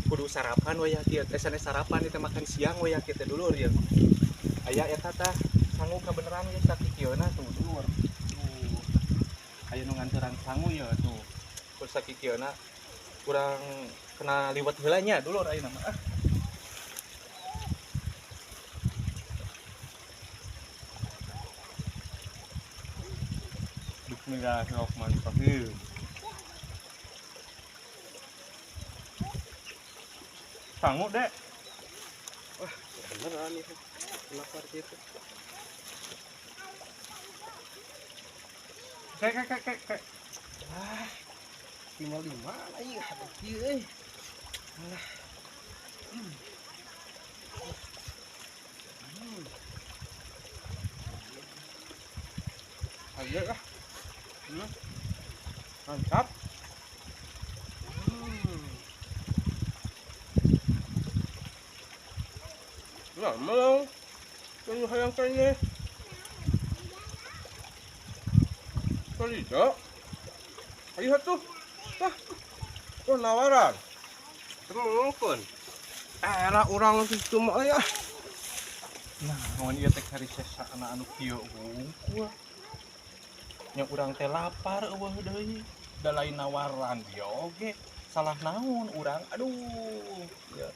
kudu sarapan we ya kieu teh sanes sarapan teh makan siang we ya kieu teh dulur ya aya eta tah sangu kabeneran geus sakikieuna tuh dulur aya nu nganteran sangu ya tuh terus sakikieuna kurang kena liwat heula nya dulur ayeuna mah Bismillahirrahmanirrahim. Sangu dek. Wah beneran itu lapar gitu. Kayak. Wah, 55 lagi ada kieu euy. Alah. Ayo lah. Mantap. Nah, malang. Yang hayang kayaknya. Tidak. Ayo tuh. Tah. Oh, nawaran. Terus era orang itu mah ya. Nah, mun ieu teh karisesa anu kieu hungkul. Nya urang teh lapar eueuh deui. Da lain nawaran dia oge. Salah naon urang. Aduh. Ya.